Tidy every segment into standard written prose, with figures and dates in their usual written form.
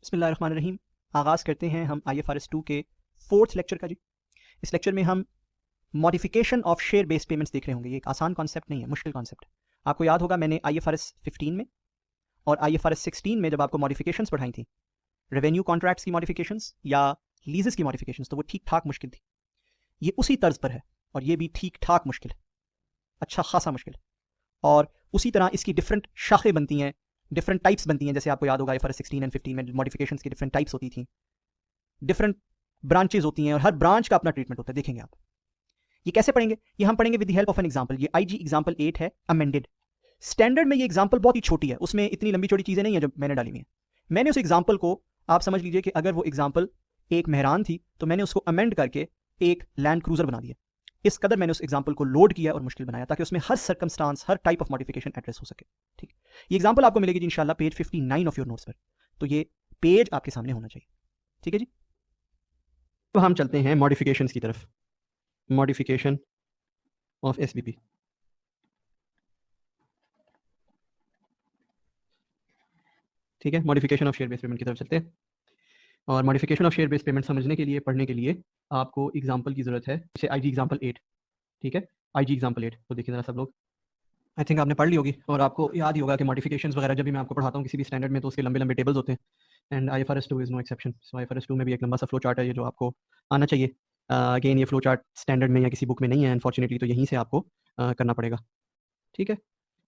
बिस्मिल्लाहिर्रहमानिर्रहीम। आगाज़ करते हैं हम IFRS 2 के 4th लेक्चर का जी। इस लेक्चर में हम modification of share based payments देख रहे होंगे। ये एक आसान कॉन्सेप्ट नहीं है, मुश्किल कॉन्सेप्ट है। आपको याद होगा मैंने IFRS 15 में और IFRS 16 में जब आपको मॉडिफिकेशंस पढ़ाई थी, रेवेन्यू कॉन्ट्रैक्ट्स की मॉडिफिकेशंस या लीजेस की मॉडिफिकेशंस, तो वो ठीक ठाक मुश्किल थी। ये उसी तर्ज पर है और ये भी ठीक ठाक मुश्किल है, अच्छा खासा मुश्किल है। और उसी तरह इसकी डिफरेंट शाखें बनती हैं, डिफरेंट टाइप्स बनती हैं। जैसे आपको याद होगा IFRS 16 एंड 15 में मॉडिफिकेशंस की डिफरेंट टाइप्स होती थी, डिफरेंट ब्रांचेज होती हैं और हर ब्रांच का अपना ट्रीटमेंट होता है। देखेंगे आप ये कैसे पढ़ेंगे, ये हम पढ़ेंगे with the help of an example. ये IG एग्जांपल 8 है, अमेंडेड। स्टैंडर्ड में ये एग्जांपल बहुत ही छोटी है, उसमें इतनी लंबी चौड़ी चीजें नहीं है जो मैंने डाली हुई है। मैंने उस एग्जांपल को, आप समझ लीजिए कि अगर वो एग्जांपल एक मेहरान थी तो मैंने उसको अमेंड करके एक लैंड क्रूजर बना दिया। इस कदर मैंने उस एग्जांपल को लोड किया और मुश्किल बनाया ताकि उसमें हर सर्कमस्टांस, हर टाइप ऑफ मॉडिफिकेशन एड्रेस हो सके। ठीक, ये एग्जांपल आपको मिलेगी जी इंशाल्लाह पेज 59 ऑफ योर नोट्स पर। तो ये पेज आपके सामने होना चाहिए। ठीक है जी। तो हम चलते हैं मॉडिफिकेशंस की तरफ। Modification of SBP। ठीक है, modification of share based payment की तरफ चलते हैं। और modification of share based payment समझने के लिए, पढ़ने के लिए आपको एग्जांपल की जरूरत है। जैसे IG एग्जांपल 8। ठीक है, IG एग्जांपल 8 तो देखिए जरा सब लोग। आई थिंक आपने पढ़ ली होगी और आपको याद ही होगा कि मॉडिफिकेशंस वगैरह जब भी मैं आपको पढ़ाता हूँ किसी भी स्टैंडर्ड में, तो उसके लंबे लंबे टेबल्स होते हैं। And IFRS 2 is no exception. So IFRS 2 में भी एक लंबा सा फ्लो चार्ट है ये जो आपको आना चाहिए। अगेन ये फ्लो चार्ट स्टैंडर्ड में या किसी बुक में नहीं है अनफॉर्चुनेटली, तो यहीं से आपको करना पड़ेगा। ठीक है,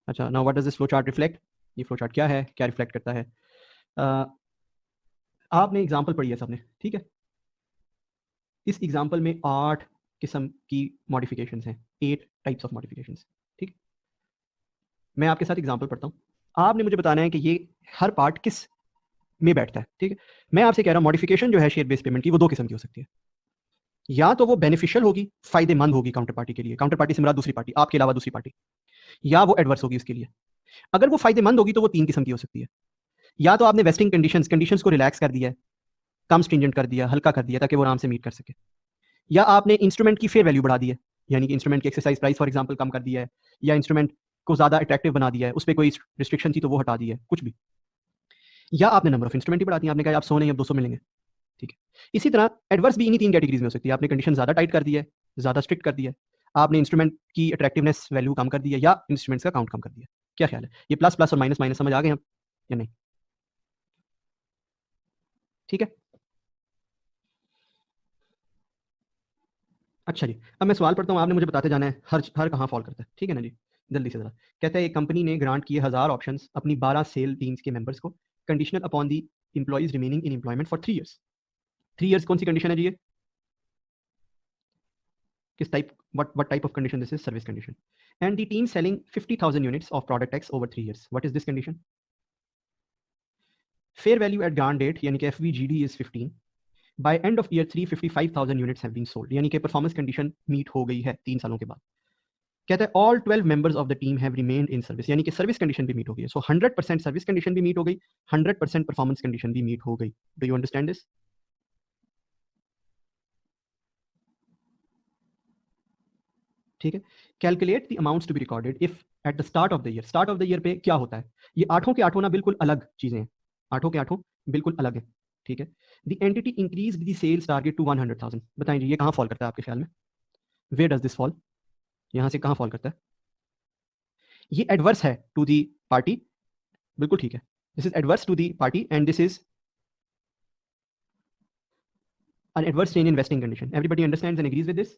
अच्छा, now what does this flow chart reflect? ये फ्लो चार्ट क्या है, क्या रिफ्लेक्ट करता है? आपने एग्जाम्पल पढ़ी है सबने, ठीक है। इस एग्जाम्पल में 8 किस्म की मॉडिफिकेशंस हैं, 8 टाइप्स ऑफ मॉडिफिकेशंस। ठीक, मैं आपके साथ एग्जाम्पल पढ़ता हूँ, आपने मुझे बताना है कि ये हर पार्ट किस में बैठता है। ठीक है, मैं आपसे कह रहा हूँ मॉडिफिकेशन जो है शेयर बेस्ड पेमेंट की, वो 2 किस्म की हो सकती है। या तो वो बेनिफिशियल होगी, फायदेमंद होगी काउंटर पार्टी के लिए, काउंटर पार्टी से मुराद दूसरी पार्टी, आपके अलावा दूसरी पार्टी, या वो एडवर्स होगी उसके लिए। अगर वो फायदेमंद होगी तो वो 3 किस्म की हो सकती है। या तो आपने वेस्टिंग कंडीशंस को रिलैक्स कर दिया है, कम स्ट्रिंजेंट कर दिया, हल्का कर दिया ताकि वो आराम से मीट कर सके। या आपने इंस्ट्रूमेंट की फेयर वैल्यू बढ़ा दी है, यानी कि इंस्ट्रूमेंट की एक्सरसाइज प्राइस फॉर एग्जांपल कम कर दिया है, या इंस्ट्रूमेंट को ज्यादा अट्रैक्टिव बना दिया है, उस पर कोई रिस्ट्रिक्शन थी तो वो हटा दी है, कुछ भी। या आपने नंबर ऑफ इंस्ट्रूमेंट ही बढ़ा दिया, आपने कहा आप 100 नहीं अब 200 मिलेंगे। ठीक है, इसी तरह एडवर्स भी इन्हीं 3 कैटेगरीज में हो सकती है। आपने कंडीशन ज्यादा टाइट कर दी है, ज्यादा स्ट्रिक्ट कर दिया है, आपने इंस्ट्रूमेंट की अट्रैक्टिवनेस वैल्यू कम कर दी है, या इंस्ट्रूमेंट्स का काउंट कम कर दिया। क्या ख्याल है, ये प्लस प्लस और माइनस माइनस समझ आ गए हम या नहीं? ठीक है, अच्छा जी, अब मैं सवाल पढ़ता हूँ, आपने मुझे बताते जाना है हर कहाँ फॉल करता है। ठीक है ना जी, जल्दी से जरा। कहता है एक कंपनी ने ग्रांट किए 1000 ऑप्शंस अपनी 12 सेल टीम्स के मेंबर्स को, conditional upon the employees remaining in employment for 3 years. 3 years कौन सी कंडीशन है जी ये? किस type, what type of condition this is? Service condition. And the team selling 50,000 units of product X over 3 years. What is this condition? Fair value at grant date यानी कि FVGD is 15. By end of year 3 55,000 units have been sold. यानी कि performance condition meet हो गई है 3 सालों के बाद। कहता है all 12 members of the team have remained in service, यानी कि सर्विस कंडीशन भी मीट हो गई है। सो 100% सर्विस कंडीशन भी मीट हो गई, 100% परफॉर्मेंस कंडीशन भी मीट हो गई। Do you understand this? ठीक है, calculate the amounts to be recorded if at the start of the year. Start of the year पे क्या होता है? ये आठों के आठों ना बिल्कुल अलग चीजें हैं, आठों के आठों बिल्कुल अलग है। ठीक है, the entity increase the sales target to 100,000। बताएं जी ये कहाँ फॉल करता है आपके ख्याल में? Where does this fall? यहां से कहाँ फॉल करता है? ये एडवर्स है टू दी पार्टी, बिल्कुल ठीक है। This is adverse to the party and this is an adverse change in vesting condition. Everybody understands and agrees with this?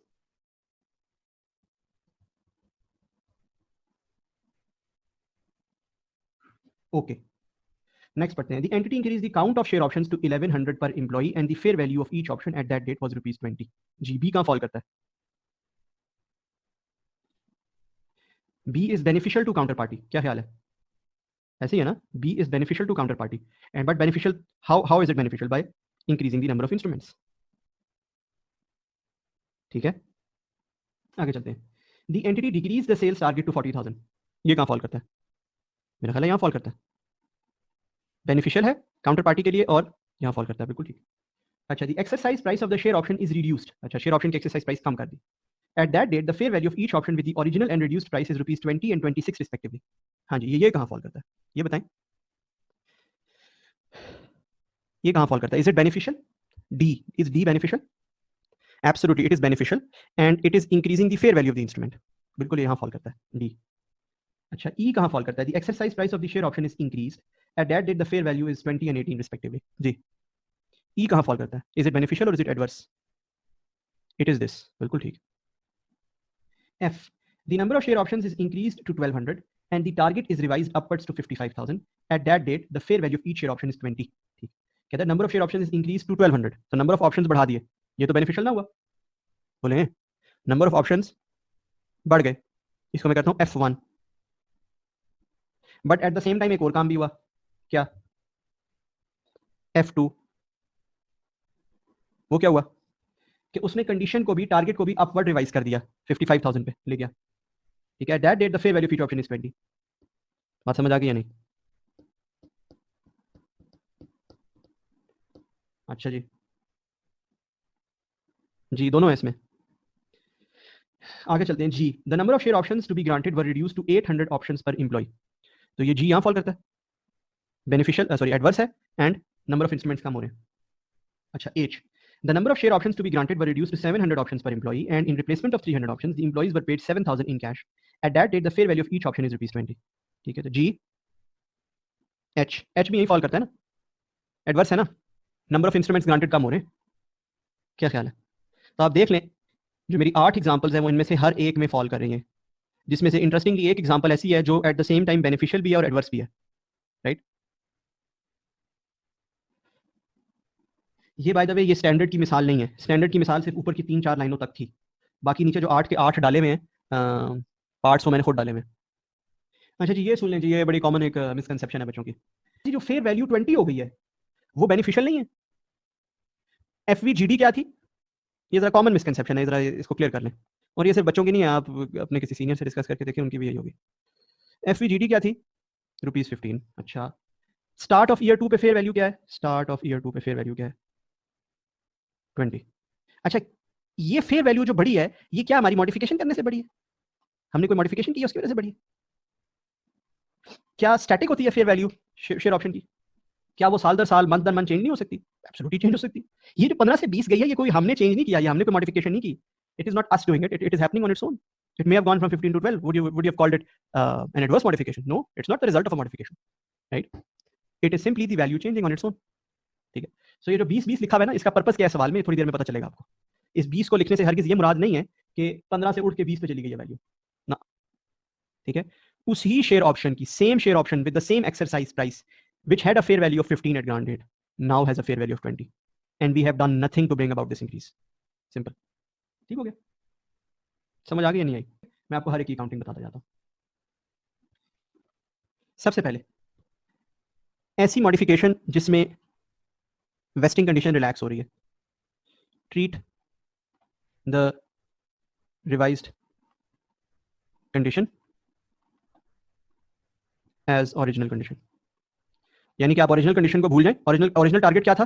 Okay. Next पढ़ते हैं। The entity increased the count of share options to 1100 per employee and the fair value of each option at that date was ₹20. जी, B कहाँ fall करता है? B is beneficial to counterparty. क्या ख्याल है? ऐसे ही है ना? B is beneficial to counterparty. And but beneficial, how is it beneficial? By increasing the number of instruments. ठीक है, आगे चलते हैं। The entity decreased the sales target to 40,000. ये कहाँ फॉल करता है? मेरा ख्याल है यहाँ फॉल करता है। बेनिफिशियल है काउंटर पार्टी के लिए और यहाँ फॉल करता है, बिल्कुल ठीक। अच्छा, the exercise price of the share option is reduced. अच्छा, शेयर ऑप्शन की एक्सरसाइज प्राइस कम कर दी। At that date the fair value of each option with the original and reduced price is ₹20 and 26 respectively. हाँ जी, ये कहाँ fall करता है, ये बताएं। ये कहाँ फॉल करता है? Is it beneficial? D, is D beneficial? Absolutely it is beneficial and it is increasing the fair value of the instrument, बिल्कुल यहाँ फॉल करता है डी। अच्छा, ई कहाँ फॉल करता है? The exercise price of the share option is increased at that date the fair value is 20 and 18 respectively. जी, E कहाँ फॉल करता है? इज इट बेनिफिशियल और is it adverse? It is this, बिल्कुल ठीक। F, the number of share options is increased to 1200 and the target is revised upwards to 55,000. At that date, the fair value of each share option is 20. ठीक, कहता है number of share options is increased to 1200. तो number of options बढ़ा दिए, ये तो beneficial ना हुआ? बोले number of options बढ़ गए, इसको मैं कहता हूँ F1. But at the same time एक और काम भी हुआ, क्या? F2. वो क्या हुआ कि उसने कंडीशन को भी, टारगेट को भी अपवर्ड रिवाइज कर दिया, 55,000 पे ले गया। ठीक है, that date the fair value of each option is 20। बात समझ आ गई या नहीं? अच्छा जी, जी दोनों है इसमें। आगे चलते हैं। जी, the number of share options to be granted were reduced to 800 options per employee. तो ये जी यहां फॉल करता है, बेनिफिशियल सॉरी एडवर्स है, एंड नंबर ऑफ इंस्ट्रूमेंट्स कम हो रहे हैं। अच्छा, H, the number of share options to be granted were reduced to 700 options per employee and in replacement of 300 options the employees were paid 7,000 in cash. Eight that date the fair value of each option is ₹20। ठीक है, तो जी H, H भी यही fall करता है ना, adverse है ना, नंबर ऑफ इंस्ट्रूमेंट्स ग्रांटेड कम हो रहे हैं। क्या ख्याल है? तो आप देख लें, जो मेरी 8 एग्जांपल्स हैं वो इनमें से हर एक में फॉल कर रही हैं, जिसमें से इंटरेस्टिंगली एक एग्जांपल ऐसी है जो at the same time beneficial भी है और एडवर्स भी है, राइट? ये बाय द वे ये स्टैंडर्ड की मिसाल नहीं है, स्टैंडर्ड की मिसाल सिर्फ ऊपर की 3-4 लाइनों तक थी, बाकी नीचे जो 8 के 8 डाले हुए हैं पार्ट्स वो मैंने खुद डाले हुए हैं। अच्छा जी, ये सुन लें जी, ये बड़ी कॉमन एक मिसकंसेप्शन है बच्चों की जी, जो फेयर वैल्यू 20 हो गई है वो बेनिफिशियल नहीं है। एफवीजीडी क्या थी? ये जरा कॉमन मिसकंसेप्शन है, जरा इसको क्लियर कर लें। और ये सिर्फ बच्चों की नहीं है, आप अपने किसी सीनियर से डिस्कस करके देखिए, उनकी भी यही होगी। एफवीजीडी क्या थी? ₹15। अच्छा, स्टार्ट ऑफ ईयर 2 पे फेयर वैल्यू क्या है? स्टार्ट ऑफ ईयर 2 पे फेयर वैल्यू क्या है? 20। अच्छा, ये फेयर वैल्यू जो बढ़ी है, ये क्या हमारी मॉडिफिकेशन करने से बढ़ी है? हमने कोई मॉडिफिकेशन की है उसकी वजह से बढ़ी है? क्या स्टैटिक होती है फेयर वैल्यू शेयर ऑप्शन की? क्या वो साल दर साल, मंथ दर मंथ चेंज नहीं हो सकती? एब्सोल्युटली चेंज हो सकती है। ये जो 15 से 20 गई है, ये कोई हमने चेंज नहीं किया, ये हमने कोई मॉडिफिकेशन नहीं की। It is not us doing it, it is happening on its own. It may have gone from 15 to 12. Would you have called it an adverse modification? No, it's not the result of a modification, right? It is simply the value changing on its own. ठीक है, सो ये जो 20-20 लिखा हुआ है ना, इसका purpose क्या है सवाल में थोड़ी देर में पता चलेगा आपको। इस 20 को लिखने से हरगिज ये मुराद नहीं है कि 15 से उठ के 20 पे चली गई है वैल्यू ना। ठीक है, उसी शेयर ऑप्शन की, same share option with the same exercise price which had a fair value of 15 at grant date now has a fair value of 20 and we have done nothing to bring about this increase. Simple. ठीक हो गया? समझ आ गई या नहीं आई? मैं आपको हर एक की काउंटिंग बताता जाता हूं। सबसे पहले ऐसी मॉडिफिकेशन जिसमें वेस्टिंग कंडीशन रिलैक्स हो रही है, treat the revised condition as original condition. यानी कि आप ओरिजिनल कंडीशन को भूल जाएं। ओरिजिनल टारगेट क्या था?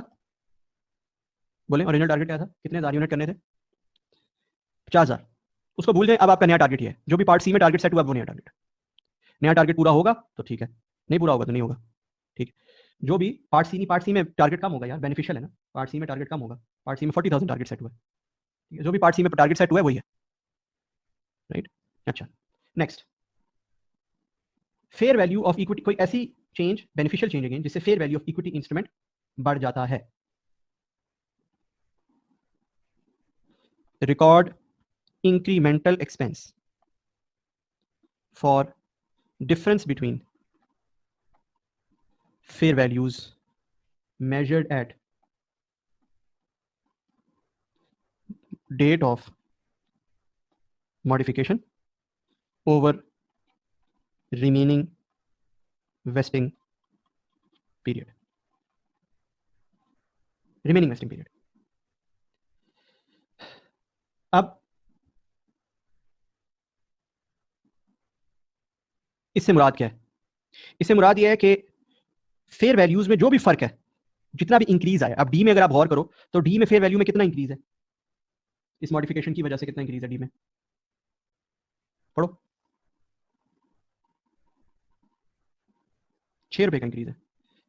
बोले ओरिजिनल टारगेट क्या था? कितने हजार यूनिट करने थे? 50,000। उसको भूल जाएं, अब आपका नया टारगेट ये है। जो भी पार्ट सी में टारगेट सेट हुआ वो नया टारगेट। नया टारगेट पूरा होगा तो ठीक है, नहीं पूरा होगा तो नहीं होगा। ठीक, जो भी पार्ट सी में टारगेट कम होगा यार, बेनिफिशियल है ना, पार्ट सी में टारगेट कम होगा। पार्ट सी में 40,000 टारगेट सेट हुआ है, जो भी पार्ट सी में टारगेट सेट हुआ है वही है, राइट? अच्छा, next, fair value of equity, कोई ऐसी चेंज, बेनिफिशियल चेंज अगेन, जिससे fair value of equity instrument बढ़ जाता है। Record incremental expense for difference between fair values measured at date of modification over remaining vesting period. Remaining vesting period. अब इससे मुराद क्या है? इससे मुराद यह है कि फेयर वैल्यूज में जो भी फर्क है, जितना भी इंक्रीज आया, अब डी में अगर आप गौर करो तो डी में फेयर वैल्यू में कितना इंक्रीज है? इस मॉडिफिकेशन की वजह से कितना इंक्रीज है डी में? पढ़ो, 6 रुपए का इंक्रीज है।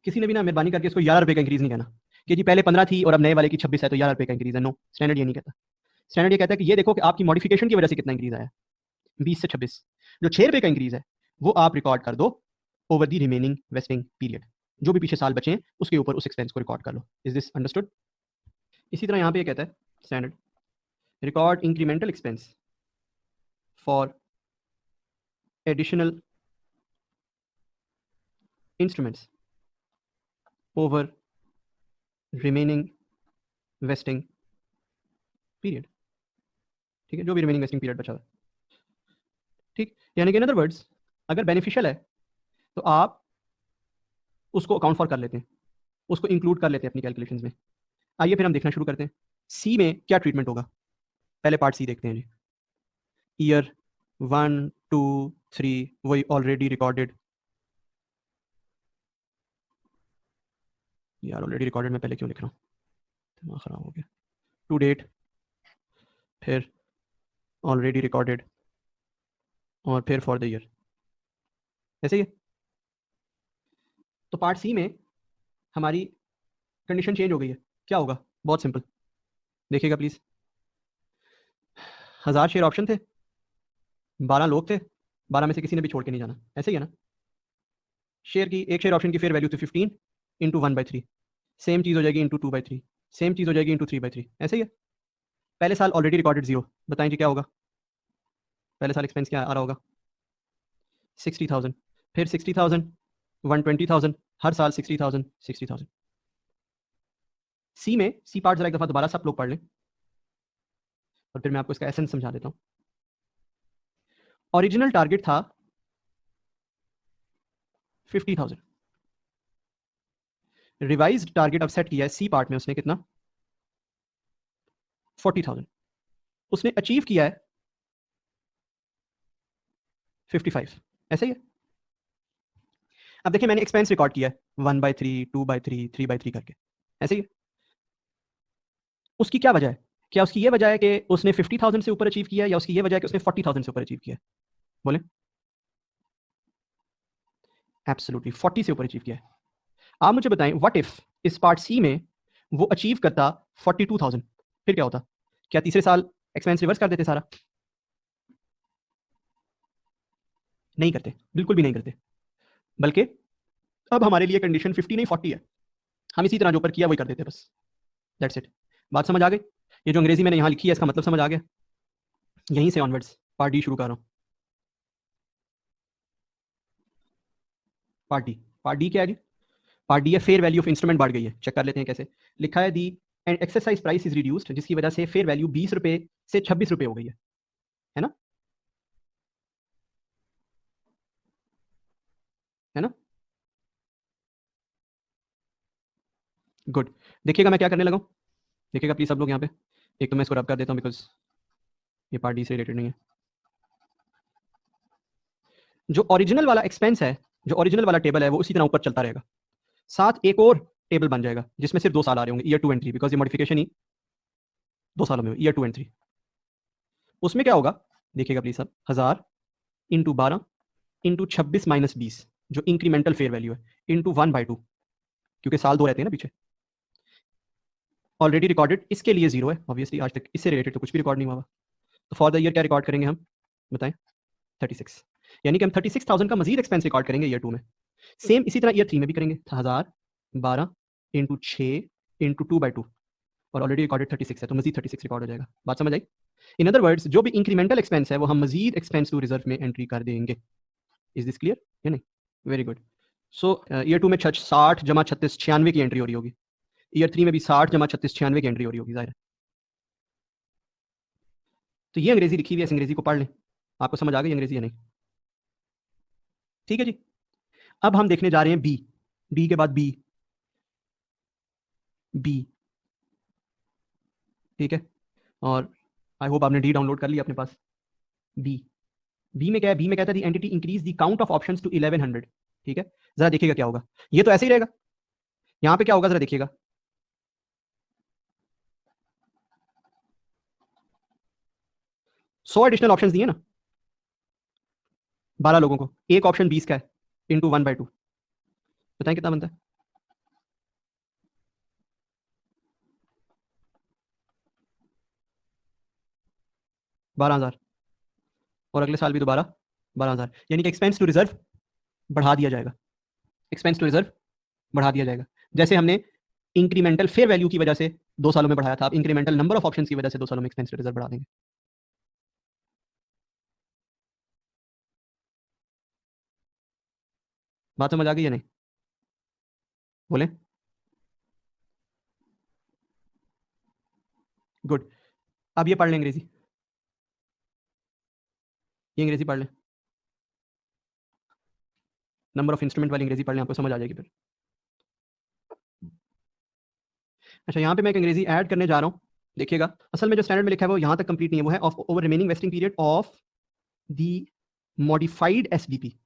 किसी ने भी ना मेहरबानी करके इसको 11 रुपए का इंक्रीज नहीं कहना, कि जी पहले 15 थी और अब नए वाले की 26 है तो 11 रुपये का इंक्रीज है। नो, स्टैंडर्ड ये नहीं कहता। स्टैंडर्ड ये कहता है कि ये देखो कि आपकी मॉडिफिकेशन की वजह से कितना इंक्रीज आया, 20 से 26। जो 6 रुपये का इंक्रीज है वो आप रिकॉर्ड कर दो over the remaining vesting period, जो भी पीछे साल बचे हैं उसके ऊपर उस एक्सपेंस को रिकॉर्ड कर लो। Is this understood? इसी तरह यहाँ पे ये कहता है standard, record incremental expense for additional instruments over remaining vesting period. ठीक है, जो भी रिमेनिंग वेस्टिंग पीरियड बचा हुआ। ठीक, यानी कि इन अदर वर्ड्स अगर बेनिफिशियल है तो आप उसको अकाउंट फॉर कर लेते हैं, उसको इंक्लूड कर लेते हैं अपनी कैलकुलेशंस में। आइए फिर हम देखना शुरू करते हैं सी में क्या ट्रीटमेंट होगा। पहले पार्ट सी देखते हैं जी। ईयर 1 2 3 वही ऑलरेडी रिकॉर्डेड, यार ऑलरेडी रिकॉर्डेड मैं पहले क्यों लिख रहा हूँ, दिमाग खराब हो गया। टू डेट, फिर ऑलरेडी रिकॉर्डेड, और फिर फॉर द ईयर, ऐसे ही है। तो पार्ट सी में हमारी कंडीशन चेंज हो गई है। क्या होगा? बहुत सिंपल, देखिएगा प्लीज। 1000 शेयर ऑप्शन थे, 12 लोग थे, 12 में से किसी ने भी छोड़ के नहीं जाना, ऐसे ही है ना। शेयर की एक शेयर ऑप्शन की फेयर वैल्यू थी 15 इंटू 1/3, सेम चीज हो जाएगी इंटू 2/3, सेम चीज हो जाएगी इंटू 3/3, ऐसे ही है। पहले साल ऑलरेडी रिकॉर्डेड 0, बताएं जी क्या होगा? पहले साल एक्सपेंस क्या आ रहा होगा? 60,000, फिर 60,000, 120,000, हर साल 60,000 60,000। सी में सी पार्ट जरा एक दफा दोबारा सब लोग पढ़ लें और फिर मैं आपको इसका एसेंस समझा देता हूं। ओरिजिनल टारगेट था 50,000, रिवाइज्ड टारगेट अब सेट किया है सी पार्ट में उसने कितना? 40,000। उसने अचीव किया है 55, ऐसे ही है। अब देखिए मैंने एक्सपेंस रिकॉर्ड किया है 1/3 2/3 3/3 करके, ऐसे ही है। उसकी क्या वजह है? क्या उसकी ये वजह है कि उसने 50,000 से ऊपर अचीव किया है, या उसकी ये वजह है कि उसने 40,000 से ऊपर अचीव किया है? बोले। एब्सोल्युटली 40 से ऊपर अचीव किया है। आप मुझे बताएं, व्हाट इफ इस पार्ट सी में वो अचीव करता 42,000, फिर क्या होता? क्या तीसरे साल एक्सपेंस रिवर्स कर देते सारा? नहीं करते, बिल्कुल भी नहीं करते। बल्कि अब हमारे लिए कंडीशन 50 नहीं 40 है, हम इसी तरह जो ऊपर किया वही कर देते बस। That's it. बात समझ आ गई? ये जो अंग्रेजी मैंने यहां लिखी है इसका मतलब समझ आ गया? यहीं से ऑनवर्ड्स पार्ट डी शुरू कर रहा हूं। पार्ट डी क्या है जी? पार्ट डी है फेयर वैल्यू ऑफ इंस्ट्रूमेंट बढ़ गई है। चेक कर लेते हैं कैसे। लिखा है the and exercise price is reduced, जिसकी वजह से फेयर वैल्यू 20 रुपए से 26 रुपए हो गई है ना? है ना? गुड। देखिएगा मैं क्या करने लगा हूं, देखिएगा प्लीज सब लोग यहाँ पे। एक तो मैं इसको रब कर देता हूँ बिकॉज ये पार्ट डी से रिलेटेड नहीं है। जो ओरिजिनल वाला एक्सपेंस है, जो ओरिजिनल वाला टेबल है वो उसी तरह ऊपर चलता रहेगा, साथ एक और टेबल बन जाएगा जिसमें सिर्फ 2 साल आ रहे होंगे, ईयर 2 एंड 3, बिकॉज ये मॉडिफिकेशन ही 2 सालों में, ईयर 2 एंड 3। उसमें क्या होगा? देखिएगा प्लीज सब, 1000 इंटू 12 इंटू 26 माइनस 20, जो इंक्रीमेंटल फेयर वैल्यू है, इंटू 1/2, क्योंकि साल 2 रहते हैं ना पीछे। ऑलरेडी रिकॉर्डेड इसके लिए 0 है, ऑब्वियसली आज तक इससे रिलेटेड तो कुछ भी रिकॉर्ड नहीं हुआ। तो फॉर द ईयर क्या रिकॉर्ड करेंगे हम, बताएं? 36, यानी कि हम 36,000 का मजीद एक्सपेंस रिकॉर्ड करेंगे ईयर 2 में। सेम इसी तरह ईयर 3 में भी करेंगे, 1000 12 इंटू 6 इंटू 2/2, और ऑलरेडी रिकॉर्डेड 36 है तो मजीद 36 रिकॉर्ड हो जाएगा। बात समझ आई? इन अदर वर्ड्स जो भी इंक्रीमेंटल एक्सपेंस है वो हम मजीद एक्सपेंस टू रिजर्व में एंट्री कर देंगे। इज दिस क्लियर या नहीं? Very good. सो ईयर 2 में 60 जमा 36 96 की एंट्री हो रही होगी, ईयर 3 में भी 60 जमा 36 96 की एंट्री हो रही होगी, जाहिर है। तो ये अंग्रेजी लिखी हुई है, इस अंग्रेजी को पढ़ लें। आपको समझ आ गई अंग्रेजी या नहीं? ठीक है जी। अब हम देखने जा रहे हैं बी, डी के बाद बी, बी, ठीक है। और आई होप आपने डी डाउनलोड कर लिया अपने पास। बी, बी में क्या है? बी में कहता है entity increase the count of options to 1100, ठीक है। जरा देखिएगा क्या होगा, ये तो ऐसे ही रहेगा, यहां पे क्या होगा जरा देखिएगा। 100 एडिशनल ऑप्शंस दिए ना 12 लोगों को, एक ऑप्शन 20 का है, इंटू 1/2, बताएं कितना बनता है? 12,000 और अगले साल भी दोबारा 12,000, यानी कि एक्सपेंस टू रिजर्व बढ़ा दिया जाएगा। एक्सपेंस टू रिजर्व बढ़ा दिया जाएगा, जैसे हमने इंक्रीमेंटल फेयर वैल्यू की वजह से 2 सालों में बढ़ाया था, अब इंक्रीमेंटल नंबर ऑफ ऑप्शंस की वजह से 2 सालों में एक्सपेंस टू रिजर्व बढ़ा देंगे। बात समझ आ गई या नहीं? बोले गुड। अब ये पढ़ लें अंग्रेजी, ये अंग्रेजी पढ़ लें, नंबर ऑफ इंस्ट्रूमेंट वाली अंग्रेजी पढ़ लें, आपको समझ आ जाएगी फिर। अच्छा, यहाँ पे मैं एक अंग्रेजी ऐड करने जा रहा हूँ, देखिएगा। असल में जो स्टैंडर्ड में लिखा है वो यहाँ तक कंप्लीट नहीं है, वो है of over remaining vesting period of the modified SBP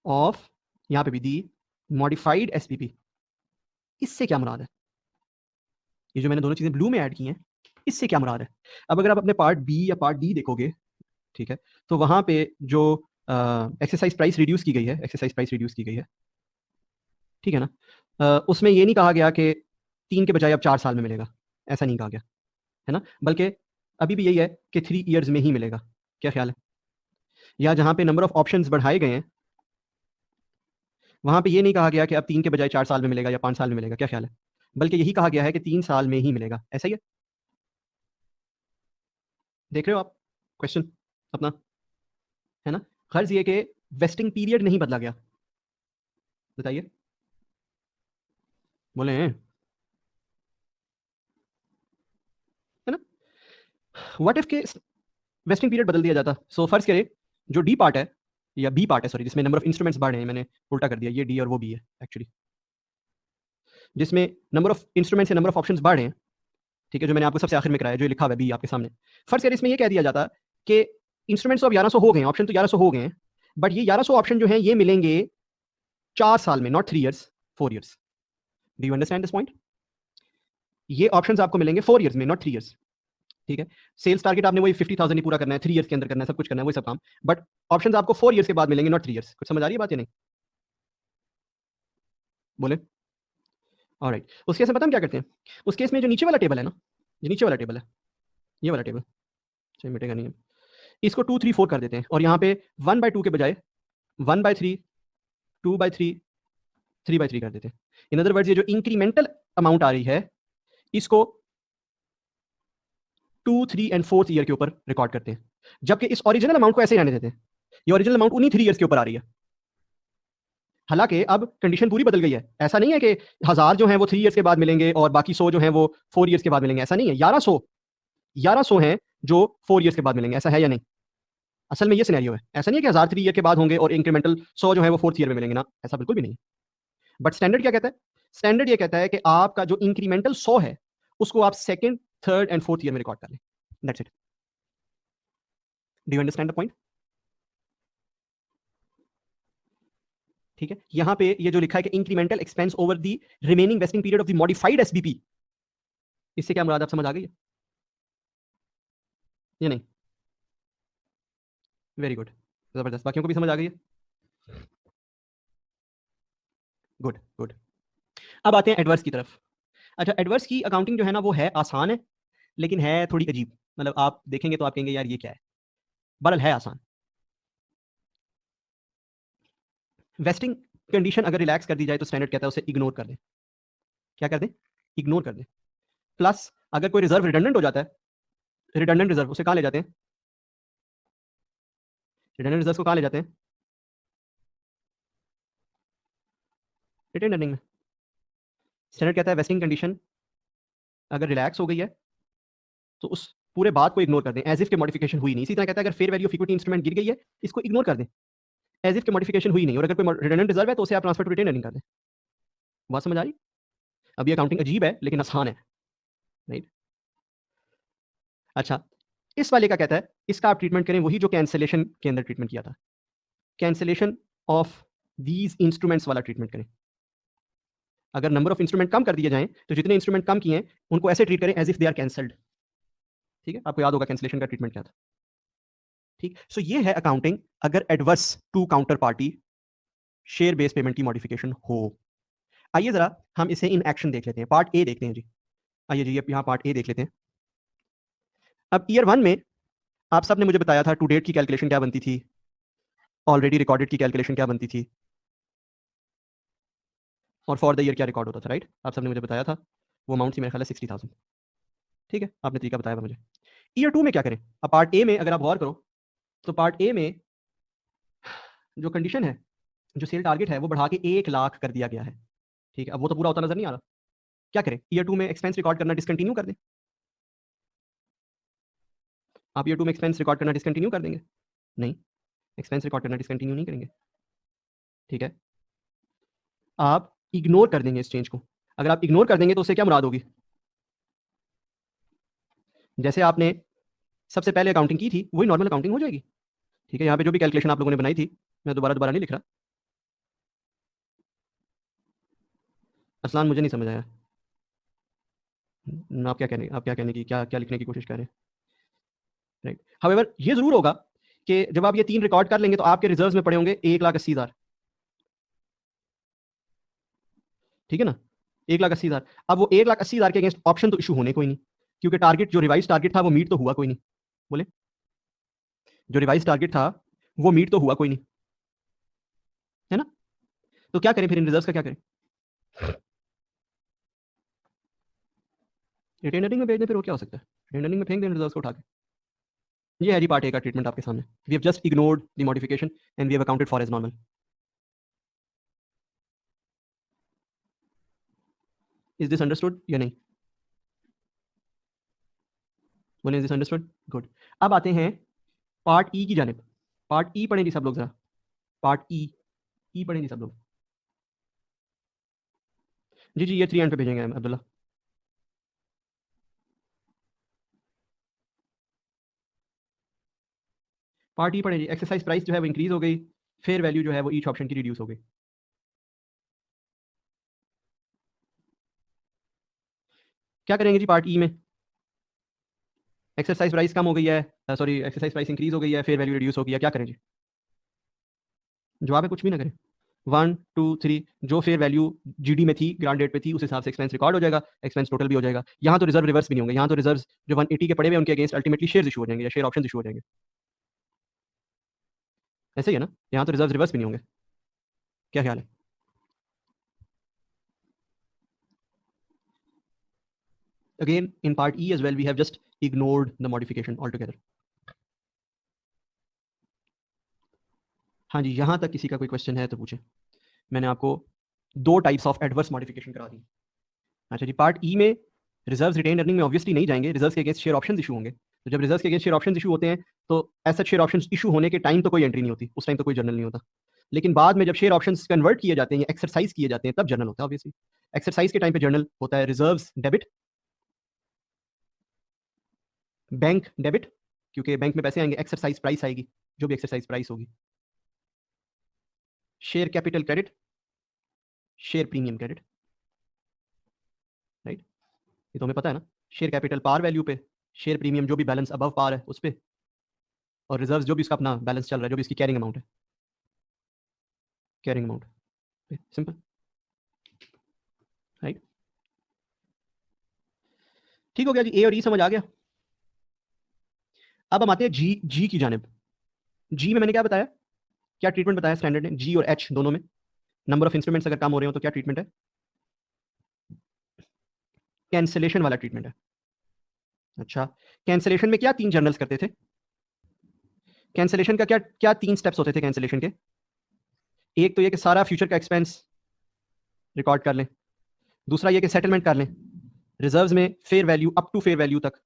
of, यहाँ पे भी दी मॉडिफाइड एसबीपी। इससे क्या मुराद है? ये जो मैंने दोनों चीजें ब्लू में ऐड की हैं, इससे क्या मुराद है? अब अगर आप अपने पार्ट बी या पार्ट डी देखोगे, ठीक है, तो वहां पे जो एक्सरसाइज प्राइस रिड्यूस की गई है, एक्सरसाइज प्राइस रिड्यूस की गई है, ठीक है ना, उसमें ये नहीं कहा गया कि 3 के बजाय अब 4 साल में मिलेगा, ऐसा नहीं कहा गया है ना, बल्कि अभी भी यही है कि 3 ईयर्स में ही मिलेगा। क्या ख्याल है? या जहां पे नंबर ऑफ ऑप्शंस बढ़ाए गए हैं, वहां पे ये नहीं कहा गया कि अब 3 के बजाय 4 साल में मिलेगा या 5 साल में मिलेगा। क्या ख्याल है? बल्कि यही कहा गया है कि 3 साल में ही मिलेगा। ऐसा ही है? देख रहे हो आप क्वेश्चन अपना, है ना? गर्ज ये कि वेस्टिंग पीरियड नहीं बदला गया। बताइए, बोले हैं, है ना? व्हाट इफ के वेस्टिंग पीरियड बदल दिया जाता? सो फर्ज करें जो डी पार्ट है या बी पार्ट है, सॉरी, जिसमें नंबर ऑफ इंस्ट्रूमेंट्स बढ़े हैं, मैंने उल्टा कर दिया, ये डी और वो बी है एक्चुअली, जिसमें नंबर ऑफ इंस्ट्रूमेंट्स या नंबर ऑफ ऑप्शंस बढ़े हैं, ठीक है, जो मैंने आपको सबसे आखिर में कराया, जो लिखा हुआ है बी आपके सामने। फर्स्ट ईयर इसमें ये कह दिया जाता कि इंस्ट्रूमेंट्स तो अब 1100 हो गए, ऑप्शन तो 1100 हो गए हैं, बट ये 1100 ऑप्शन जो हैं ये मिलेंगे 4 साल में, not 3 years, 4 years. Do you understand this point? ये ऑप्शंस आपको मिलेंगे 4 ईयर्स में, नॉट 3 ईयर्स, ठीक है। सेल्स टारगेट आपने वही 50,000 ही पूरा करना है, 3 ईयर्स के अंदर करना है, सब कुछ करना है, वही सब काम, बट ऑप्शंस आपको 4 ईयर्स के बाद मिलेंगे, नॉट 3 ईयर्स। कुछ समझ आ रही है बात या नहीं? बोले ऑलराइट। उस केस में पता हम क्या करते हैं? उस केस में जो नीचे वाला टेबल है ना, जो नीचे वाला टेबल है, ये वाला टेबल, चलिए मिटेगा नहीं है, इसको 2 3 4 कर देते हैं, और यहाँ पे 1/2 के बजाय 1/3, 2/3, 3/3 कर देते हैं। इन अदर वर्ड्स, ये जो इंक्रीमेंटल अमाउंट आ रही है, इसको 2, 3 एंड 4th ईयर के ऊपर रिकॉर्ड करते हैं, जबकि इस ओरिजिनल अमाउंट को ऐसे ही रहने देते हैं। ये ओरिजिनल अमाउंट उन्हीं 3 ईयर्स के ऊपर आ रही है। हालांकि अब कंडीशन पूरी बदल गई है, ऐसा नहीं है कि 1000 जो है वो 3 ईयर्स के बाद मिलेंगे और बाकी 100 जो है वो 4 ईयर्स के बाद मिलेंगे, ऐसा नहीं है। 1100 हैं जो 4 ईयर्स के बाद मिलेंगे, ऐसा है या नहीं? असल में ये सिनेरियो है, ऐसा नहीं है कि 1000 3 ईयर के बाद होंगे और इंक्रीमेंटल 100 जो है वो 4th ईयर में मिलेंगे ना, ऐसा बिल्कुल भी नहीं। बट स्टैंडर्ड क्या कहता है? स्टैंडर्ड ये कहता है कि आपका जो इंक्रीमेंटल 100 है उसको आप 2nd, 3rd and 4th year में रिकॉर्ड कर लें। That's it. Do you understand the point? ठीक है, यहां पे ये जो लिखा है कि incremental expense over the remaining vesting period of the modified SBP, इससे क्या मुराद आप समझ आ गई है या नहीं? वेरी गुड, जबरदस्त। बाकियों को भी समझ आ गई है? Good good. अब आते हैं एडवर्स की तरफ। अच्छा, एडवर्स की अकाउंटिंग जो है ना वो है आसान है, लेकिन है थोड़ी अजीब, मतलब आप देखेंगे तो आप कहेंगे यार ये क्या है, बहरहाल है आसान। वेस्टिंग कंडीशन अगर रिलैक्स कर दी जाए तो स्टैंडर्ड कहता है उसे इग्नोर कर दें। क्या कर दें? इग्नोर कर दें। प्लस अगर कोई रिजर्व रिडंडेंट हो जाता है, रिडंडेंट रिजर्व, उसे कहां ले जाते हैं? रिडंडेंट रिजर्व को कहां ले जाते हैं? रिटेन अर्निंग में। स्टैंडर्ड कहता है वेस्टिंग कंडीशन अगर रिलैक्स हो गई है तो उस पूरे बात को इग्नोर कर दें, एज इफ के मॉडिफिकेशन हुई नहीं। इसी तरह कहता है अगर fair value of equity instrument गिर गई है, इसको इग्नोर कर दें, एज इफ के मॉडिफिकेशन हुई नहीं, और अगर कोई रिडंडेंट रिजर्व है तो उसे आप ट्रांसफर टू रिटेन अर्निंग कर दें। बात समझ आ रही? अब ये अकाउंटिंग अजीब है लेकिन आसान है, राइट? अच्छा, इस वाले का कहता है इसका आप ट्रीटमेंट करें वही जो कैंसिलेशन के अंदर ट्रीटमेंट किया था, कैंसिलेशन ऑफ दीज इंस्ट्रूमेंट्स वाला ट्रीटमेंट करें। अगर नंबर ऑफ इंस्ट्रूमेंट कम कर दिए जाएं तो जितने इंस्ट्रूमेंट कम किए हैं उनको ऐसे ट्रीट करें as if they are cancelled. ठीक है, आपको याद होगा कैंसिलेशन का ट्रीटमेंट क्या था। ठीक, सो ये है अकाउंटिंग अगर adverse to counter party share based payment की मॉडिफिकेशन हो। आइए जरा हम इसे इन एक्शन देख लेते हैं, पार्ट ए देखते हैं जी। आइए जी, यहाँ पार्ट ए देख लेते हैं। अब ईयर 1 में आप सब ने मुझे बताया था टू डेट की कैलकुलेशन क्या बनती थी, ऑलरेडी रिकॉर्डेड की कैलकुलेशन क्या बनती थी, और फॉर द ईयर क्या रिकॉर्ड होता था, राइट? आप सबने मुझे बताया था वो अमाउंट थी मेरे ख्याल है 60,000। ठीक है, आपने तरीका बताया था मुझे। ईयर 2 में क्या करें? अब पार्ट ए में अगर आप गौर करो तो पार्ट ए में जो कंडीशन है, जो सेल टारगेट है, वो बढ़ा के 1 लाख कर दिया गया है। ठीक है, अब वो तो पूरा होता नजर नहीं आ रहा। क्या करें? ईयर 2 में एक्सपेंस रिकॉर्ड करना डिसकंटिन्यू कर दें। आप ईयर 2 में एक्सपेंस रिकॉर्ड करना डिसकंटिन्यू कर देंगे? नहीं, एक्सपेंस रिकॉर्ड करना डिसकंटिन्यू नहीं करेंगे। ठीक है, आप इग्नोर कर देंगे इस चेंज को। अगर आप इग्नोर कर देंगे तो उससे क्या मुराद होगी? जैसे आपने सबसे पहले अकाउंटिंग की थी वही नॉर्मल अकाउंटिंग हो जाएगी। ठीक है, यहाँ पे जो भी कैलकुलेशन आप लोगों ने बनाई थी, मैं दोबारा नहीं लिख रहा। असलान, मुझे नहीं समझ आया आप क्या कहने की क्या लिखने की कोशिश कर रहे हैं, राइट? हाउएवर ये जरूर होगा कि जब आप ये 3 रिकॉर्ड कर लेंगे तो आपके रिजर्व्स में पड़े होंगे 1,80,000। ठीक है ना, 1,80,000। अब वो 1,80,000 के अगेंस्ट ऑप्शन तो इशू होने कोई नहीं, क्योंकि टारगेट जो रिवाइज टारगेट था वो मीट तो हुआ कोई नहीं। बोले, जो रिवाइज टारगेट था वो मीट तो हुआ कोई नहीं, है ना? तो क्या करें फिर इन रिजर्व्स का, क्या करें? रिटेन अर्निंग में भेज दें, फिर और क्या हो सकता है? रिटेन अर्निंग में फेंक दें रिजर्व्स को उठा के। ये है जी पार्ट ए का ट्रीटमेंट आपके सामने। We have just ignored the modification and we have accounted for as normal. Is this understood या नहीं? बोले, इज दिस अंडरस्टूड? गुड। अब आते हैं पार्ट ई की जानिब। पार्ट ई पढ़ेंगे सब लोग जरा। पार्ट ई, ई पढ़ेंगे सब लोग। जी जी, ये 3 एंड पे भेजेंगे अब्दुल्ला। पार्ट ई पढ़ेंगे। एक्सरसाइज प्राइस जो है वो इंक्रीज हो गई, फेयर वैल्यू जो है वो ईच ऑप्शन की रिड्यूस हो गई। क्या करेंगे जी पार्ट ई में? एक्सरसाइज प्राइस कम हो गई है, सॉरी एक्सरसाइज प्राइस इंक्रीज हो गई है, फेयर वैल्यू रिड्यूस हो गई है, क्या करें जी? जवाब है कुछ भी ना करें। 1 2 3, जो फेयर वैल्यू जीडी में थी, ग्रांड डेट पे थी, उस हिसाब से एक्सपेंस रिकॉर्ड हो जाएगा, एक्सपेंस टोटल भी हो जाएगा। यहाँ तो रिजर्व रिवर्स भी नहीं होंगे, यहाँ तो रिजर्व जो 180 के पड़े हुए उनके अगेंस्ट अल्टीमेटली शेयर इशू हो जाएंगे या शेयर ऑप्शन इशू हो जाएंगे। ऐसे ही है ना, यहाँ तो रिजर्व रिवर्स भी नहीं होंगे। क्या ख्याल है? Again, in part E as well, we have just ignored the modification altogether. हाँ जी, यहाँ तक किसी का कोई क्वेश्चन है तो पूछे। मैंने आपको 2 टाइप्स ऑफ एडवर्स मॉडिफिकेशन करा दी। अच्छा जी, पार्ट ई में रिजर्व्स रिटेन अर्निंग में ऑब्वियसली नहीं जाएंगे, रिजर्व्स के अगेंस्ट शेयर ऑप्शंस इशू होंगे। तो जब रिजर्व्स के अगेंस्ट शेयर ऑप्शंस इशू होते हैं तो ऐसा शेयर ऑप्शंस इशू होने के टाइम तो कोई एंट्री नहीं होती, उस टाइम तो कोई जर्नल नहीं होता। लेकिन बाद में जब शेयर ऑप्शंस कन्वर्ट किए जाते हैं, एक्सरसाइज किए जाते हैं, तब जर्नल होता है ऑब्वियसली। एक्सरसाइज के टाइम पे जर्नल होता है रिजर्व्स डेबिट, बैंक डेबिट, क्योंकि बैंक में पैसे आएंगे, एक्सरसाइज प्राइस आएगी, जो भी एक्सरसाइज प्राइस होगी, share capital credit, share premium credit, right? ये तो हमें पता है ना। शेयर कैपिटल पार वैल्यू पे, शेयर प्रीमियम जो भी बैलेंस अबव पार है उस पे, और रिजर्व जो भी उसका अपना बैलेंस चल रहा है, जो भी इसकी कैरिंग अमाउंट है, कैरिंग अमाउंट। Simple, right? ठीक हो गया जी, ए और ई समझ आ गया। अब हम आते हैं जी, जी की जानिब। जी में मैंने क्या बताया, क्या ट्रीटमेंट बताया स्टैंडर्ड ने? जी और एच दोनों में नंबर ऑफ इंस्ट्रूमेंट्स अगर कम हो रहे हो तो क्या ट्रीटमेंट है? कैंसिलेशन वाला ट्रीटमेंट है। अच्छा, कैंसिलेशन में क्या 3 जर्नल्स करते थे? कैंसिलेशन का क्या क्या 3 स्टेप्स होते थे कैंसिलेशन के? एक तो ये कि सारा फ्यूचर का एक्सपेंस रिकॉर्ड कर लें, दूसरा ये कि सेटलमेंट कर लें, रिजर्व्स में fair value up to fair value तक,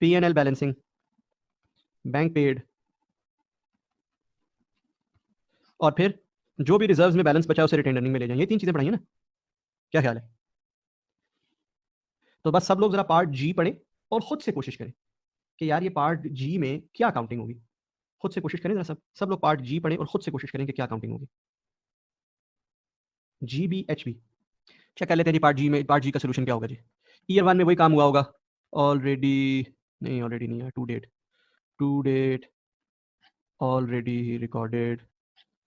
P&L बैलेंसिंग, बैंक पेड, और फिर जो भी रिजर्व्स में बैलेंस बचा उसे रिटेन अर्निंग में ले जाएं। ये 3 चीजें पढ़ाई है ना? क्या ख्याल है? तो बस सब लोग जरा पार्ट जी पढ़ें और खुद से कोशिश करें कि यार ये पार्ट जी में क्या अकाउंटिंग होगी। खुद से कोशिश करें जरा, सब लोग पार्ट जी पढ़ें और खुद से कोशिश करें कि क्या अकाउंटिंग होगी। जी बी एच बी, क्या कर लेते हैं जी पार्ट जी में? पार्ट जी का सोल्यूशन क्या होगा जी? ईयर 1 में वही काम हुआ होगा ऑलरेडी, नहीं ऑलरेडी नहीं है, to date already recorded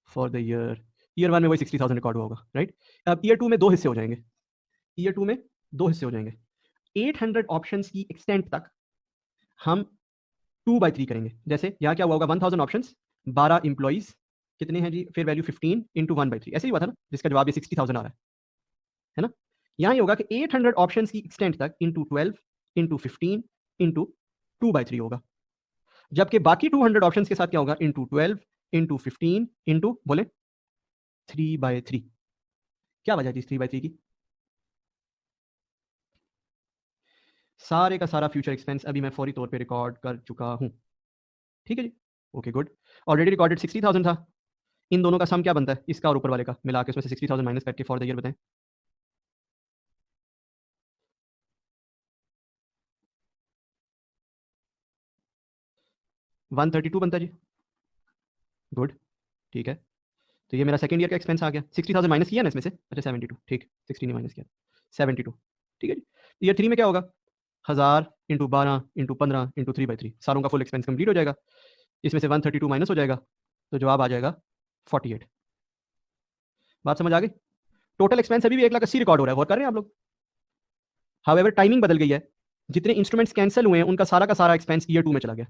for the year 1 में वही 60,000 रिकॉर्ड हुआ होगा, राइट? अब ईयर 2 में 2 हिस्से हो जाएंगे, ईयर 2 में 2 हिस्से हो जाएंगे। 800 ऑप्शंस की एक्सटेंट तक हम 2/3 करेंगे। जैसे यहाँ क्या हुआ होगा, 1000 ऑप्शंस, 12 इंप्लॉइज, कितने हैं जी, फिर वैल्यू 15 इंटू 1/3, ऐसे ही हुआ था ना, जिसका जवाब ये 60,000 आ रहा है ना। यहाँ ये होगा कि 800 ऑप्शंस की एक्सटेंट तक इंटू 12 इंटू 15 इंटू 2/3 होगा, जबकि बाकी 200 ऑप्शंस के साथ क्या होगा, इंटू 12 इंटू 15 इंटू बोले 3/3। क्या वजह थी 3/3 की? सारे का सारा फ्यूचर एक्सपेंस अभी मैं फौरी तौर पे रिकॉर्ड कर चुका हूं। ठीक है जी, ओके गुड। ऑलरेडी रिकॉर्डेड 60,000 था। इन दोनों का सम क्या बनता है, इसका और ऊपर वाले का मिला के, उसमें से 60,000 माइनस करके फॉर द ईयर बताएं। 132 बनता है जी, गुड, ठीक है। तो ये मेरा सेकंड ईयर का एक्सपेंस आ गया। 60,000 माइनस किया ना इसमें से, अच्छा 72, ठीक, 60 ने माइनस किया, 72, ठीक है जी। ईयर 3 में क्या होगा, 1000 इंटू 12 इंटू 15 इंटू 3/3, सारों का फुल एक्सपेंस कंप्लीट हो जाएगा। इसमें से 132 माइनस हो जाएगा, तो जवाब आ जाएगा 48। बात समझ आ गई? टोटल एक्सपेंस अभी भी 1,80,000 रिकॉर्ड हो रहा है, गौर कर रहे हैं आप लोग। हाउएवर टाइमिंग बदल गई है, जितने इंस्ट्रूमेंट्स कैंसिल हुए हैं उनका सारा का सारा एक्सपेंस ईयर 2 में चला गया।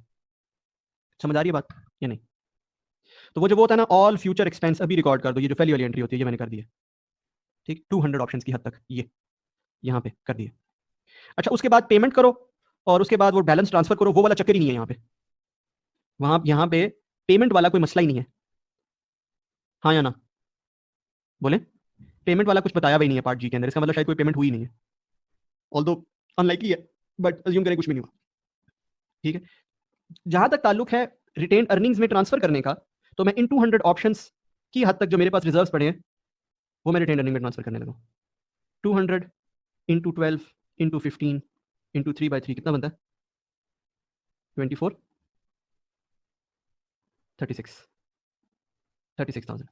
समझ आ रही है बात या नहीं? तो वो जो वो होता है ना, ऑल फ्यूचर एक्सपेंस अभी रिकॉर्ड कर दो, ये जो पहली वाली एंट्री होती है ये मैंने कर दी है, ठीक, 200 ऑप्शंस की हद तक ये यहाँ पे कर दिए। अच्छा, उसके बाद पेमेंट करो और उसके बाद वो बैलेंस ट्रांसफर करो, वो वाला चक्कर ही नहीं है यहाँ पे। वहां यहाँ पे पेमेंट वाला कोई मसला ही नहीं है, हाँ या ना बोले? पेमेंट वाला कुछ बताया भी नहीं है पार्ट जी के अंदर, इसका मतलब शायद कोई पेमेंट हुई नहीं है, ऑल्दो अनलाइकली है, बट अज्यूम करें कुछ भी नहीं हुआ। ठीक है, जहां तक ताल्लुक है रिटेन अर्निंग्स में ट्रांसफर करने का, तो मैं इन 200 ऑप्शंस की हद तक जो मेरे पास रिजर्व पड़े हैं वो मैं रिटेन अर्निंग में ट्रांसफर करने लगा। 200 इंटू 12 इंटू 15 इंटू 3/3 कितना बनता है? 24, 36, 36,000।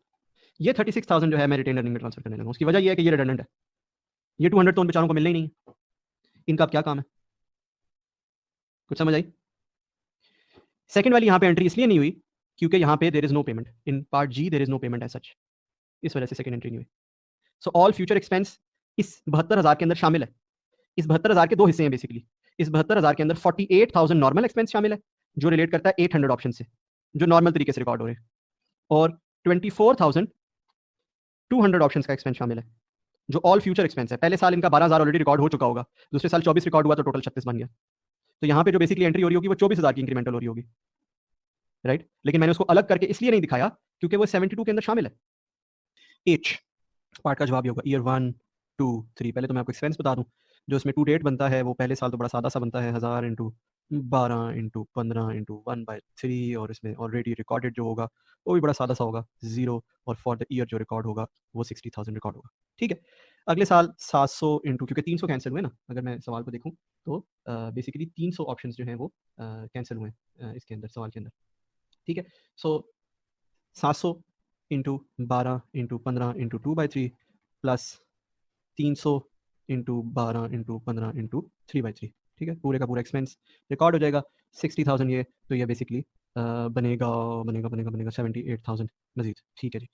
ये 36,000 जो है मैं रिटेन अर्निंग में ट्रांसफर करने लगा। उसकी वजह ये है कि ये रिडंडेंट है, ये 200 तो उन बेचारों को मिलने ही नहीं है, इनका अब क्या काम है? कुछ समझ आई? सेकंड वाली यहाँ पे एंट्री इसलिए नहीं हुई क्योंकि यहाँ पे there is no payment in part जी, there is no payment as such, इस वजह से सेकंड एंट्री नहीं हुई। सो ऑल फ्यूचर एक्सपेंस इस 72,000 के अंदर शामिल है। इस 72,000 के दो हिस्से हैं बेसिकली। इस 72,000 के अंदर 48,000 नॉर्मल एक्सपेंस शामिल है जो रिलेट करता है 800 ऑप्शन से, जो नॉर्मल तरीके से रिकॉर्ड हो रहे हैं, और 24,200 ऑप्शन का एक्सपेंस शामिल है जो ऑल फ्यूचर एक्सपेंस है। पहले साल इनका 12,000 ऑलरेडी रिकॉर्ड हो चुका होगा, दूसरे साल 24 रिकॉर्ड हुआ तो टोटल 36 बन गया। तो यहाँ पे जो बेसिकली एंट्री हो रही होगी वो 24,000 की इंक्रीमेंटल हो रही होगी, राइट। लेकिन मैंने उसको अलग करके इसलिए नहीं दिखाया क्योंकि वो 72 के अंदर शामिल है। एच पार्ट का जवाब ये होगा ईयर 1 2 3। पहले तो मैं आपको एक्सपेंस बता दूं, जो इसमें टू डेट बनता है वो पहले साल तो बड़ा सादा सा बनता है, 1000 इंटू 12 इंटू 15 इंटू 1/3, और इसमें ऑलरेडी रिकॉर्डेड जो होगा वो भी बड़ा सादा सा होगा, 0, और फॉर द ईयर जो रिकॉर्ड होगा वो 60,000 रिकॉर्ड होगा। ठीक है, अगले साल 700 इंटू, क्योंकि 300 कैंसिल हुए ना, अगर मैं सवाल को देखूँ तो बेसिकली 300 ऑप्शन जो हैं वो कैंसिल हुए इसके अंदर, सवाल के अंदर। ठीक है, सो 700 into 12 into 15 into 2/3 plus 300 into 12 into 15 into 3/3। ठीक है, पूरे का पूरा एक्सपेंस रिकॉर्ड हो जाएगा 60,000 ये, तो ये बेसिकली बनेगा बनेगा बनेगा बनेगा 78,000 मजीद। ठीक है जी।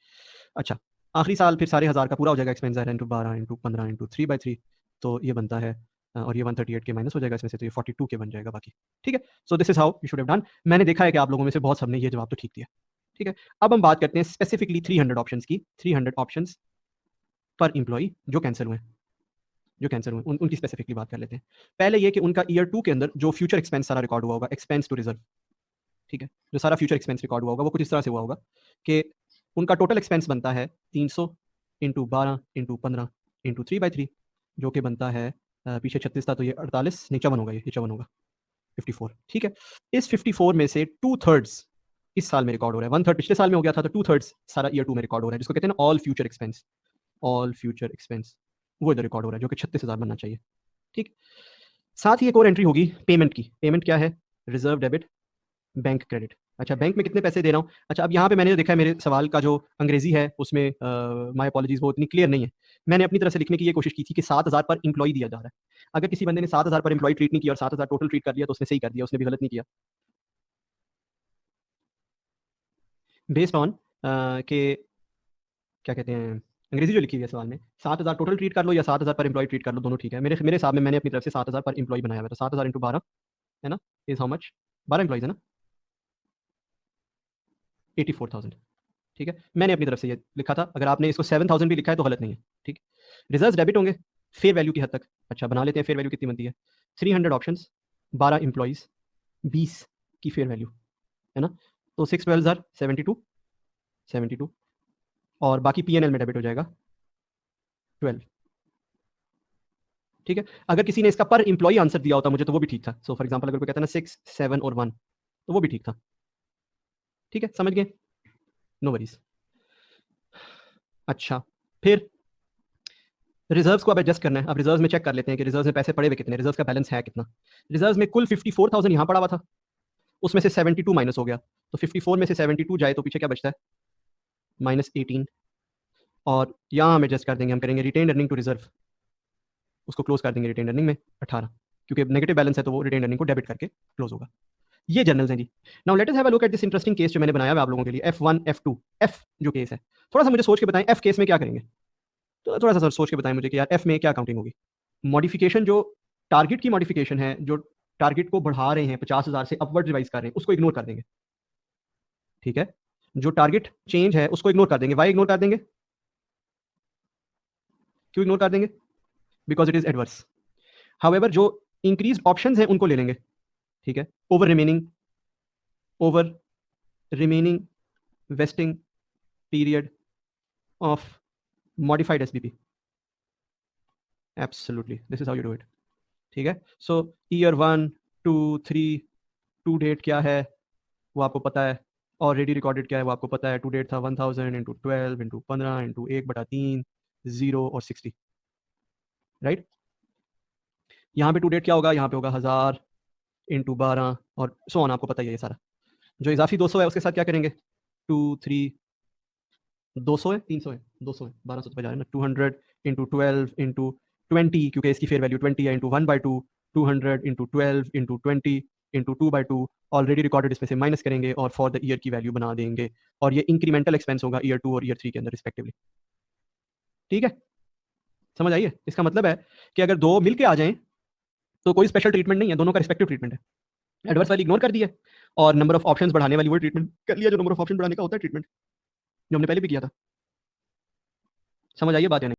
अच्छा, आखिरी साल फिर सारे हज़ार का पूरा हो जाएगा एक्सपेंस, इंटू 12 इंटू 15 इंटू 3/3, तो ये बनता है और ये 138 के माइनस हो जाएगा इसमें से, तो ये 42 के बन जाएगा बाकी। ठीक है, so this is how you should have done. मैंने देखा है कि आप लोगों में से बहुत सबने ये जवाब तो ठीक दिया। ठीक है, अब हम बात करते हैं स्पेसिफिकली 300 ऑप्शंस की, 300 ऑप्शंस पर इंप्लॉई जो कैंसिल हुए, उनकी स्पेसिफिकली बात कर लेते हैं। पहले ये कि उनका ईयर 2 के अंदर जो फ्यूचर एक्सपेंस सारा रिकॉर्ड हुआ होगा, एक्सपेंस टू रिजर्व, ठीक है, जो सारा फ्यूचर एक्सपेंस रिकॉर्ड हुआ होगा वो कुछ इस तरह से हुआ होगा कि उनका टोटल एक्सपेंस बनता है 300 इंटू 12 इंटू 15 इंटू 3/3, जो कि बनता है पीछे 36 था तो ये 48 नहीं 54 होगा, ये 54 होगा, 54। ठीक है, इस 54 में से 2/3 इस साल में रिकॉर्ड हो रहा है, 1/3 पिछले साल में हो गया था, तो 2/3 सारा ईयर 2 में रिकॉर्ड हो रहा है, जिसको कहते हैं ना all future expense, all future expense, वो इधर रिकॉर्ड हो रहा है जो कि 36,000 बनना चाहिए। ठीक, साथ ही एक और एंट्री होगी पेमेंट की। पेमेंट क्या है? Reserve debit, bank credit. अच्छा, बैंक में कितने पैसे दे रहा हूँ? अच्छा, अब यहाँ पे मैंने जो देखा है मेरे सवाल का जो अंग्रेजी है उसमें माय अपॉलॉजीज वो इतनी क्लियर नहीं है। मैंने अपनी तरफ से लिखने की ये कोशिश की थी कि 7,000 पर इंप्लॉय दिया जा रहा है। अगर किसी बंदे ने 7,000 पर इंप्लॉय ट्रीट नहीं किया और 7,000 टोटल ट्रीट कर दिया तो उसने सही कर दिया, उसने भी गलत नहीं किया। बेस्ड ऑन के क्या कहते हैं, अंग्रेजी जो लिखी हुई है सवाल में, 7,000 टोटल ट्रीट कर लो या 7,000 पर एम्प्लॉय ट्रीट कर लो, दोनों ठीक है। मेरे हिसाब में मैंने अपनी तरफ से 7,000 पर एम्प्लॉय बनाया हुआ है, तो 7,000 इंटू 12 है ना, इज हाउ मच, 12 एम्प्लॉयज है ना, 84,000। ठीक है, मैंने अपनी तरफ से ये लिखा था। अगर आपने इसको 7,000 भी लिखा है तो गलत नहीं है। ठीक, रिजर्व डेबिट होंगे फेयर वैल्यू की हद तक। अच्छा, बना लेते हैं फेयर वैल्यू कितनी बनती है, 300 ऑप्शंस, 12 एम्प्लॉयज, 20 की फेयर वैल्यू है ना, तो 6 12 आर 72 और बाकी पीएनएल में डेबिट हो जाएगा 12। ठीक है, अगर किसी ने इसका पर एम्प्लॉय आंसर दिया होता मुझे तो वो भी ठीक था। सो फॉर एग्जांपल अगर कोई कहता है ना 6 7 और 1 तो वो भी ठीक था। ठीक है, समझ गए, नो वरीज। अच्छा, फिर रिजर्व्स को अब एडजस्ट करना है। अब रिजर्व्स में चेक कर लेते हैं कि रिजर्व्स में पैसे पड़े हुए कितने, रिजर्व्स का बैलेंस है कितना। रिजर्व्स में कुल 54,000 यहाँ पड़ा हुआ था, उसमें से 72 माइनस हो गया, तो 54 में से 72 जाए तो पीछे क्या बचता है, -18। और यहाँ हम एडजस्ट कर देंगे, हम करेंगे रिटेन अर्निंग टू रिजर्व, उसको क्लोज कर देंगे रिटेन अर्निंग में 18, क्योंकि नेगेटिव बैलेंस है तो वो रिटेन अर्निंग को डेबिट करके क्लोज होगा। ये जर्नल्स हैं जी। Now let us have a look at this interesting case जो मैंने बनाया है आप लोगों के लिए, F1 F2 F जो केस है। थोड़ा सा मुझे सोच के बताएं F केस में क्या करेंगे, तो थोड़ा सा सर सोच के बताएं मुझे कि यार F में क्या काउंटिंग होगी। मॉडिफिकेशन जो टारगेट की मॉडिफिकेशन है, जो टारगेट को बढ़ा रहे हैं 50,000 से अपवर्ड रिवाइज कर रहे हैं, उसको इग्नोर कर देंगे। ठीक है, जो टारगेट चेंज है उसको इग्नोर कर देंगे। वाई इग्नोर कर देंगे, क्यों इग्नोर कर देंगे, because it is adverse. However जो इंक्रीज ऑप्शंस हैं उनको ले लेंगे। ठीक है, over remaining vesting period of modified SBP, absolutely this is how you do it. ठीक है, सो ईयर 1 2 3 टू डेट क्या है वो आपको पता है, ऑलरेडी रिकॉर्डेड क्या है वो आपको पता है। टू डेट था 1000 इंटू 12 इंटू 15 इंटू 1/3 0 और 60, राइट। यहाँ पे टू डेट क्या होगा, यहाँ पे होगा 1000 इंटू 12 और सो ऑन, आपको पता ही है ये सारा। जो इजाफी 200 है उसके साथ क्या करेंगे, 2 3 200 है 300 है 200 है 1200 पे जा रहे हैं ना, 200 इंटू 12 इंटू 20, क्योंकि इसकी फेयर वैल्यू 20 है, into 1/2, 200 into 12 into 20 into 2/2 already recorded, इसमें से माइनस करेंगे और फॉर द ईयर की वैल्यू बना देंगे, और ये इंक्रीमेंटल एक्सपेंस होगा ईयर 2 और ईयर 3 के अंदर रिस्पेक्टिवली। ठीक है, समझ आइए। इसका मतलब है कि अगर दो मिलके आ जाएं तो कोई स्पेशल ट्रीटमेंट नहीं है, दोनों का रिस्पेक्टिव ट्रीटमेंट है। एडवर्स वाली इग्नोर कर दी है और नंबर ऑफ ऑप्शंस बढ़ाने वाली वो ट्रीटमेंट कर लिया, जो नंबर ऑफ ऑप्शन बढ़ाने का होता है ट्रीटमेंट, जो हमने पहले भी किया था। समझ आइए बात या नहीं।